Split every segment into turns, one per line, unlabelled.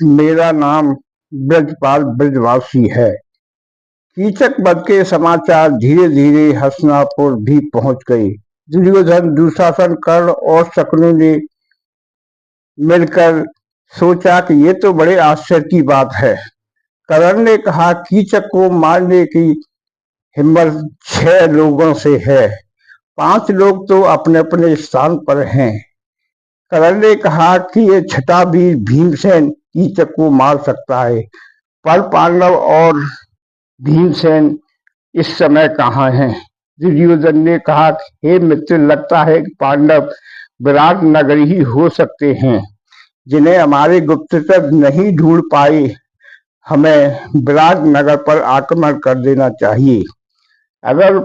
मेरा नाम ब्रजपाल ब्रजवासी है। कीचक वध के समाचार धीरे धीरे हस्तिनापुर भी पहुंच गए। दुर्योधन, दुशासन, कर्ण और शकुनि ने मिलकर सोचा कि ये तो बड़े आश्चर्य की बात है। कर्ण ने कहा, कीचक को मारने की हिम्मत 6 लोगों से है। 5 लोग तो अपने अपने स्थान पर हैं। कर्ण ने कहा कि ये छठा वीर भीमसेन कीचक को मार सकता है, पर पांडव और भीमसेन इस समय कहाँ हैं? दुर्योधन ने कहा, हे मित्र, लगता है कि पांडव विराट नगर ही हो सकते हैं, जिन्हें हमारे गुप्तचर नहीं ढूंढ पाए। हमें विराट नगर पर आक्रमण कर देना चाहिए। अगर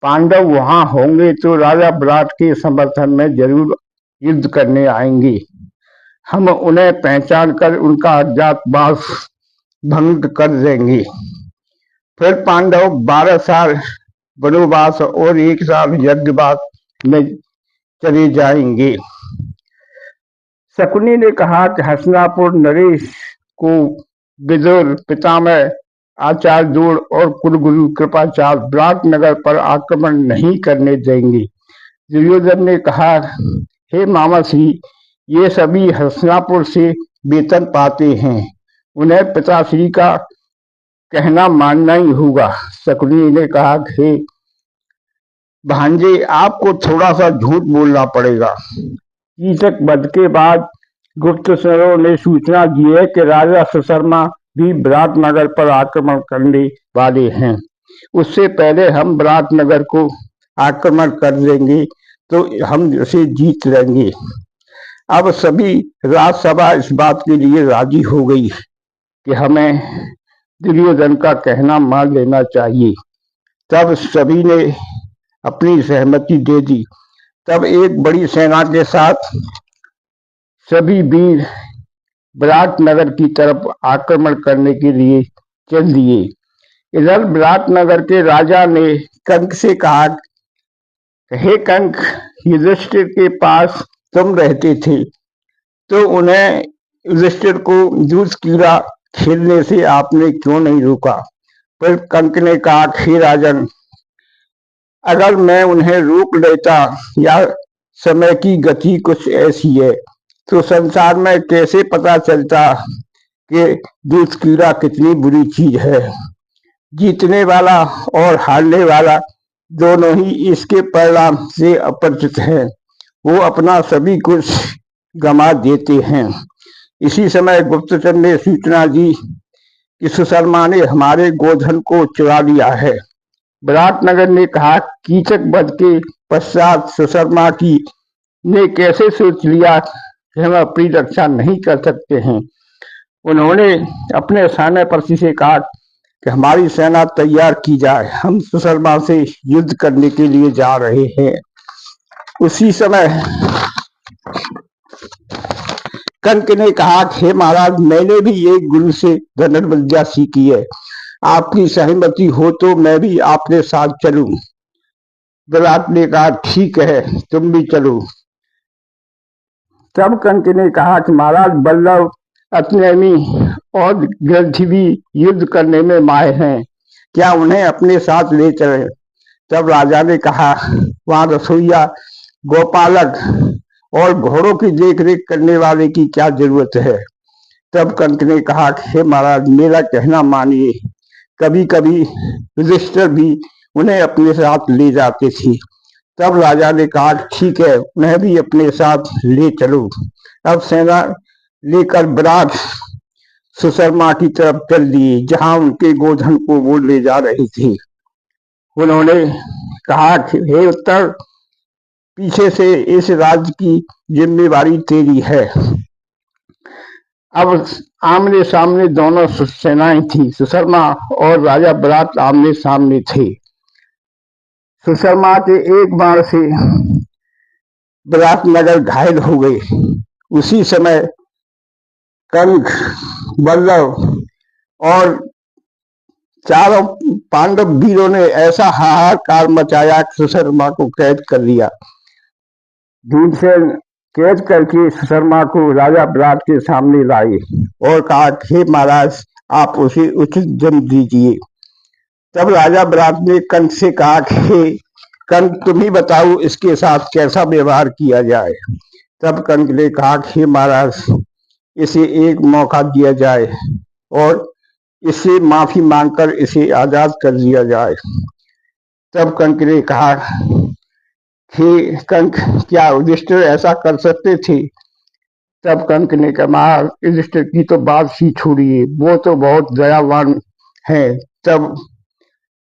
पांडव वहां होंगे तो राजा विराट के समर्थन में जरूर युद्ध करने आएंगे। हम उन्हें पहचान कर उनका अज्ञातवास भंग कर देंगे। फिर पांडव 12 साल वनवास और 1 साल यज्ञवास में चले जाएंगे। शकुनि ने कहा कि हस्तिनापुर नरेश को विदुर, पितामह आचार्य दूर और कुलगुरु कृपाचार्य विराट नगर पर आक्रमण नहीं करने देंगे। दुर्योधन ने कहा, हे मामाश्री, ये सभी हस्तिनापुर से वेतन पाते हैं, उन्हें पिताश्री का कहना मानना ही होगा। शकुनि ने कहा, हे भांजे, आपको थोड़ा सा झूठ बोलना पड़ेगा। कीचक वध के बाद गुप्तचरों ने सूचना दी है कि राजा सुशर्मा भी विराट नगर पर आक्रमण करने वाले हैं। उससे पहले हम विराट नगर को आक्रमण कर देंगे तो हम उसे जीत लेंगे। अब सभी राजसभा इस बात के लिए राजी हो गई कि हमें दुर्योधन का कहना मान लेना चाहिए। तब सभी ने अपनी सहमति दे दी। तब एक बड़ी सेना के साथ सभी वीर विराट नगर की तरफ आक्रमण करने के लिए चल दिए। इधर विराट नगर के राजा ने कंक से कहा, हे कंक, युधिष्ठिर के पास तुम रहते थे तो उन्हें युधिष्ठिर को दूध कीड़ा खेलने से आपने क्यों नहीं रोका? फिर कंक ने कहा, हे राजन, अगर मैं उन्हें रोक लेता या समय की गति कुछ ऐसी है तो संसार में कैसे पता चलता कि दूध कीड़ा कितनी बुरी चीज है। जीतने वाला और हारने वाला दोनों ही इसके परिणाम से अपरिचित हैं। वो अपना सभी कुछ गंवा देते हैं। इसी समय गुप्तचर ने सूचना दी कि सुशर्मा ने हमारे गोधन को चुरा लिया है। विराट नगर ने कहा, कीचक वध के पश्चात सुशर्मा की ने कैसे सोच लिया कि हम अपनी रक्षा नहीं कर सकते हैं। उन्होंने अपने सेनापति से कहा कि हमारी सेना तैयार की जाए, हम सुशर्मा से युद्ध करने के लिए जा रहे हैं। उसी समय कंक ने कहा, हे महाराज, मैंने भी एक गुरु से धनुर्विद्या सीखी है, आपकी सहमति हो तो मैं भी आपके साथ चलूं। विराट ने कहा, ठीक है, तुम भी चलो। तब कंक ने कहा कि महाराज, बल्लभ, अतनेमी और गृध्रवी युद्ध करने में माहिर हैं, क्या उन्हें अपने साथ ले चले? तब राजा ने कहा, वहां रसोईया, गोपालक और घोड़ों की देखरेख करने वाले की क्या जरूरत है? तब कंक ने कहा, हे महाराज, मेरा कहना मानिए, कभी कभी युधिष्ठिर भी उन्हें अपने साथ ले जाते थे। तब राजा ने कहा, ठीक है, उन्हें भी अपने साथ ले चलो। अब सेना लेकर विराट सुशर्मा की तरफ चल दिए, जहां उनके गोधन को वो ले जा रहे थे। उन्होंने कहा, हे उत्तर, पीछे से इस राज्य की जिम्मेवारी तेरी है। अब आमने सामने दोनों सेनाएं थी। सुशर्मा और राजा विराट आमने सामने थे। सुशर्मा के एक बाण से विराट नगर घायल हो गए। उसी समय कंक, बल्लभ और चारों पांडव वीरों ने ऐसा हाहाकार मचाया कि सुशर्मा को कैद कर लिया। भीमसेन कैद करके शर्मा को राजा विराट के सामने लाए और कहा, हे महाराज, आप उसे उचित दंड दीजिए। तब राजा विराट ने कंस से कहा, हे कंस, तुम ही बताओ इसके साथ कैसा व्यवहार किया जाए। तब कंस ने कहा, हे महाराज, इसे एक मौका दिया जाए और इससे माफी मांगकर इसे आजाद कर दिया जाए। तब कंस ने कहा, हे कंस, क्या युधिष्ठिर ऐसा कर सकते थे? तब कंस ने कहा, युधिष्ठिर की तो बात ही छोड़िए, वो तो बहुत दयावान है। तब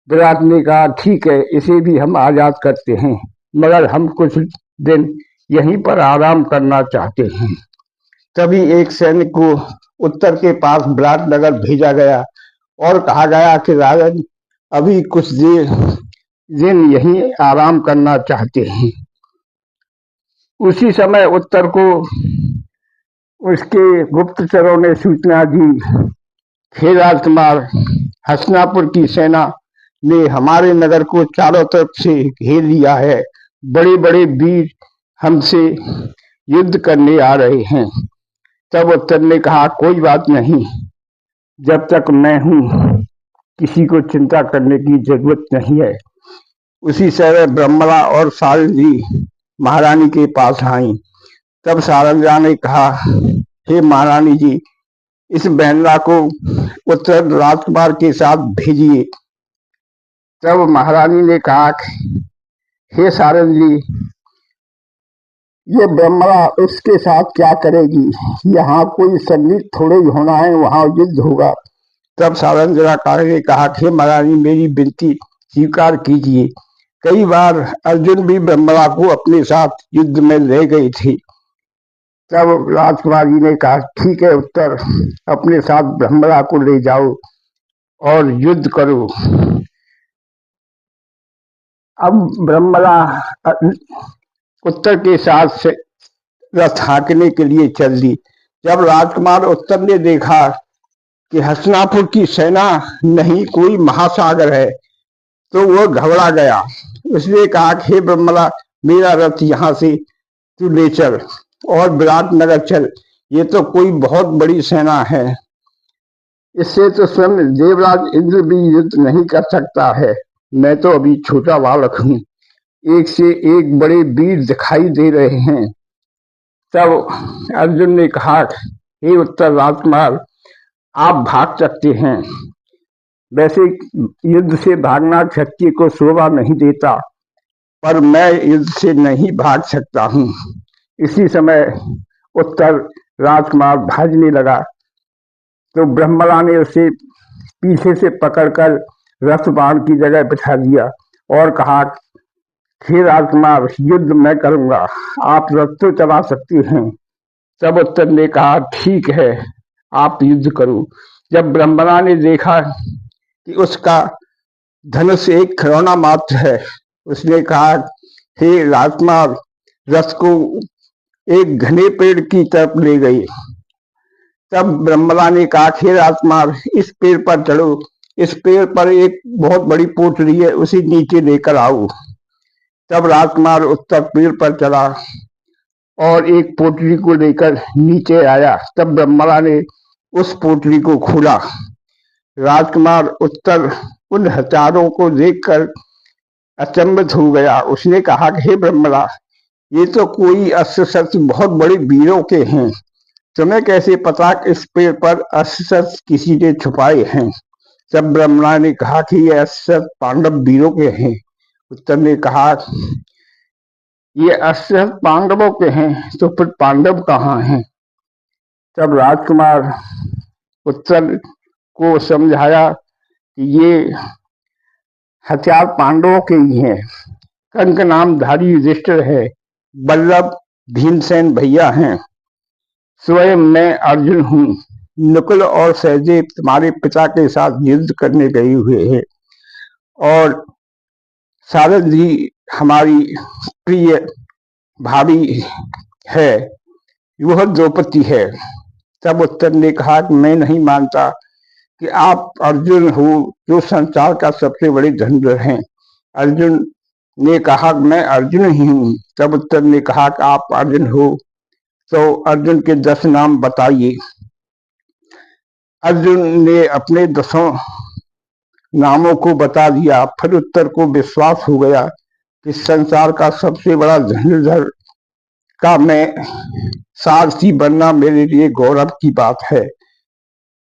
विराट ने कहा, ठीक है, इसे भी हम आजाद करते हैं, मगर हम कुछ दिन यहीं पर आराम करना चाहते हैं। तभी एक सैनिक को उत्तर के पास विराट नगर भेजा गया और कहा गया कि राजन अभी कुछ दिन यहीं आराम करना चाहते हैं। उसी समय उत्तर को उसके गुप्तचरों ने सूचना दी, हे राजकुमार, हस्तिनापुर की सेना ने हमारे नगर को चारों तरफ से घेर लिया है। बड़े बड़े वीर हमसे युद्ध करने आ रहे हैं। तब उत्तर ने कहा, कोई बात नहीं, जब तक मैं हूं किसी को चिंता करने की जरूरत नहीं है। उसी समय ब्रह्मला और सारंगी महारानी के पास आई। तब सारंगा ने कहा, हे महारानी जी, इस बहनला को उत्तर राजकुमार के साथ भेजिए। तब महारानी ने कहा, हे सारंगी, ये ब्रह्मला उसके साथ क्या करेगी? यहाँ कोई संगीत थोड़े ही होना है, वहां युद्ध होगा। तब सारंगा ने कहा, हे महारानी, मेरी विनती स्वीकार कीजिए। कई बार अर्जुन भी ब्रह्मला को अपने साथ युद्ध में ले गए थे। तब राजकुमारी ने कहा, ठीक है उत्तर, अपने साथ ब्रह्मला को ले जाओ और युद्ध करो। अब ब्रह्मला उत्तर के साथ रथ हाँकने के लिए चल दी। जब राजकुमार उत्तर ने देखा कि हस्तिनापुर की सेना नहीं, कोई महासागर है, तो वह घबरा गया। उसने कहा, हे ब्रह्मला, मेरा रथ यहाँ से तू ले चल और विराट नगर चल, ये तो कोई बहुत बड़ी सेना है, इससे तो स्वयं देवराज इंद्र भी युद्ध नहीं कर सकता है। मैं तो अभी छोटा बालक हूँ, एक से एक बड़े वीर दिखाई दे रहे हैं। तब अर्जुन ने कहा, हे उत्तर राजकुमार, आप भाग सकते हैं। वैसे युद्ध से भागना क्षत्रिय को शोभा नहीं देता, पर मैं युद्ध से नहीं भाग सकता हूँ। इसी समय उत्तर राजकुमार भागने लगा तो ब्रह्मला ने उसे पीछे से पकड़कर रथ बाण की जगह बिठा दिया और कहा, हे राजकुमार, युद्ध मैं करूंगा, आप रथ तो चला सकते हैं। तब उत्तर ने कहा, ठीक है, आप युद्ध करो। जब ब्रह्मला ने देखा कि उसका धनुष एक खिलौना मात्र है, उसने कहा, हे राजकुमार, रथ को एक घने पेड़ की तरफ ले गई। तब ब्रह्मला ने कहा, हे राजकुमार, इस पेड़ पर चढ़ो, इस पेड़ पर एक बहुत बड़ी पोटली है, उसे नीचे लेकर आओ। तब राजकुमार उत्तर पेड़ पर चढ़ा और एक पोटली को लेकर नीचे आया। तब ब्रह्मला ने उस पोटली को खोला। राजकुमार उत्तर उन हथियारों को देखकर अचंभित हो गया। उसने कहा, हे ब्रह्मला, ये तो कोई अस्त्र शस्त्र बहुत बड़े वीरों के हैं, तुम्हें कैसे पता कि इस पेड़ पर अस्त्र शस्त्र किसी ने छुपाए हैं? तब ब्रह्मला ने कहा कि ये अस्त्र पांडव वीरों के हैं। उत्तर ने कहा, ये अस्त्र पांडवों के हैं, तो फिर पांडव कहाँ हैं? तब राजकुमार उत्तर को समझाया कि ये हथियार पांडवों के ही हैं। कंक नामधारी युधिष्ठिर है, बल्लभ भीमसेन भैया हैं, स्वयं मैं अर्जुन हूँ, नकुल और सहदेव तुम्हारे पिता के साथ युद्ध करने गए हुए हैं, और सारथी हमारी प्रिय भाभी है, वह द्रौपदी है। तब उत्तर ने कहा कि मैं नहीं मानता कि आप अर्जुन हो, जो संसार का सबसे बड़े धनुर्धर हैं। अर्जुन ने कहा, मैं अर्जुन ही हूँ। तब उत्तर ने कहा कि आप अर्जुन हो, तो अर्जुन के 10 नाम बताइए। अर्जुन ने अपने 10 नामों को बता दिया। फिर उत्तर को विश्वास हो गया कि संसार का सबसे बड़ा धनुर्धर का मैं सारथी बनना मेरे लिए गौरव की बात है।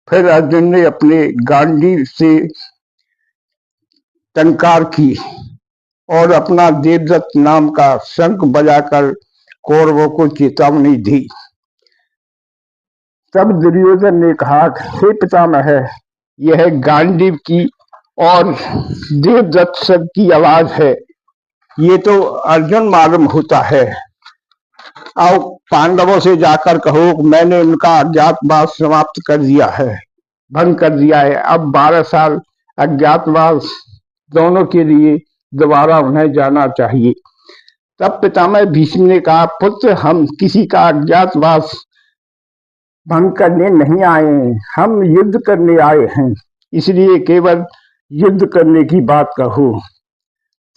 फिर अर्जुन ने अपने गांडीव से टंकार की और अपना देवदत्त नाम का शंख बजाकर कौरवों को चेतावनी दी। तब दुर्योधन ने कहा, हे पितामह, यह गांडीव की और देवदत्त शंख की आवाज है। ये तो अर्जुन मालूम होता है। आओ पांडवों से जाकर कहो मैंने उनका अज्ञातवास समाप्त कर दिया है, भंग कर दिया है। अब 12 साल अज्ञातवास दोनों के लिए दोबारा उन्हें जाना चाहिए। तब पितामह भीष्म ने कहा, पुत्र, हम किसी का अज्ञातवास भंग करने नहीं आए हैं, हम युद्ध करने आए हैं, इसलिए केवल युद्ध करने की बात कहो।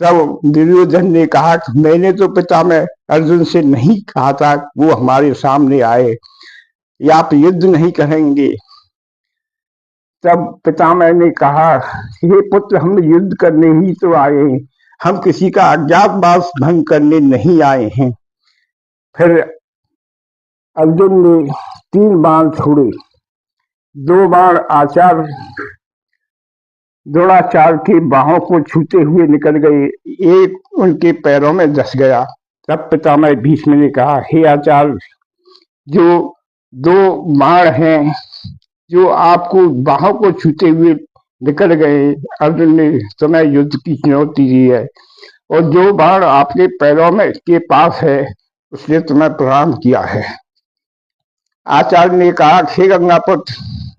तब दुर्योधन ने कहा, मैंने तो पितामह अर्जुन से नहीं कहा था वो हमारे सामने आए, या आप युद्ध नहीं करेंगे। तब पितामह ने कहा, हे पुत्र, हम युद्ध करने ही तो आए हैं, हम किसी का अज्ञातवास भंग करने नहीं आए हैं। फिर अर्जुन ने 3 बाण छोड़े। 2 बाण आचार्य द्रोणाचार्य की बाहों को छूते हुए निकल गए, एक उनके पैरों में धस गया। तब पितामह भीष्म ने कहा, हे आचार्य, जो 2 बाण हैं जो आपको बाहों को छूते हुए निकल गए, अर्जुन ने तुम्हें युद्ध की चुनौती दी है, और जो बाण आपके पैरों में के पास है उसने तुम्हें प्रणाम किया है। आचार्य ने कहा, हे गंगापुत्र,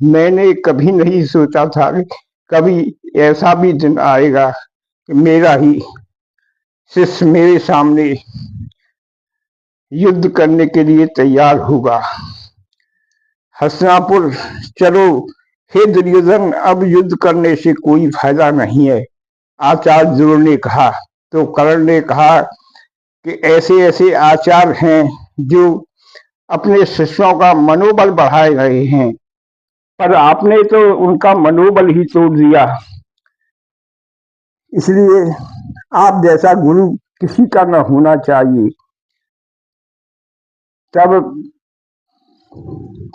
मैंने कभी नहीं सोचा था कि कभी ऐसा भी दिन आएगा कि मेरा ही शिष्य मेरे सामने युद्ध करने के लिए तैयार होगा। हस्तिनापुर चलो। हे दुर्योधन, अब युद्ध करने से कोई फायदा नहीं है, आचार्य द्रोण ने कहा। तो कर्ण ने कहा कि ऐसे ऐसे आचार्य हैं जो अपने शिष्यों का मनोबल बढ़ाए रहे हैं, पर आपने तो उनका मनोबल ही तोड़ दिया, इसलिए आप जैसा गुरु किसी का न होना चाहिए। तब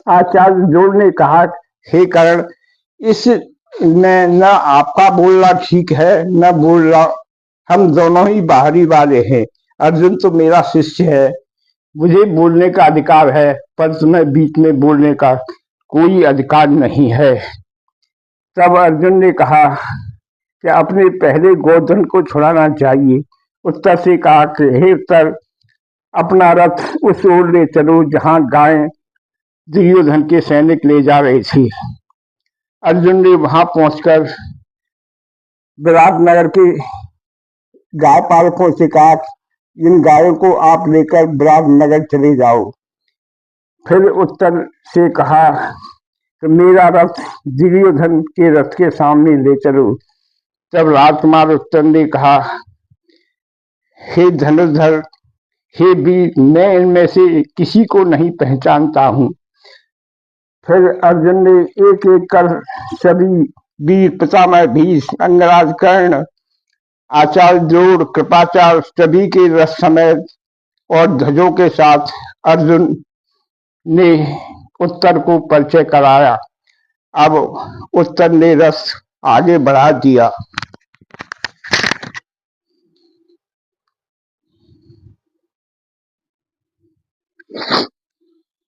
आचार्य द्रोण ने कहा, हे कर्ण, इसमें न आपका बोलना ठीक है न बोलना, हम दोनों ही बाहरी वाले हैं। अर्जुन तो मेरा शिष्य है, मुझे बोलने का अधिकार है, पर तुम्हें बीच में बोलने का कोई अधिकार नहीं है। तब अर्जुन ने कहा कि अपने पहले गोधन को छुड़ाना चाहिए। उत्तर से कहा कि हे उत्तर, अपना रथ उस ओर ले चलो जहां गायें दुर्योधन के सैनिक ले जा रहे थे। अर्जुन ने वहां पहुंचकर विराटनगर के गाय पालकों से कहा, इन गायों को आप लेकर विराटनगर चले जाओ। फिर उत्तर से कहा कि मेरा रथ दुर्योधन के रथ के सामने ले चलो। तब राजकुमार उत्तर ने कहा, हे धनुर्धर, हे वीर, मैं इनमें से किसी को नहीं पहचानता हूं। फिर अर्जुन ने एक एक कर सभी वीर, पितामह भीष्म, अंगराज कर्ण, आचार्य द्रोण, कृपाचार्य सभी के रथ समेत और ध्वजों के साथ अर्जुन ने उत्तर को परिचय कराया। अब उत्तर ने रथ आगे बढ़ा दिया।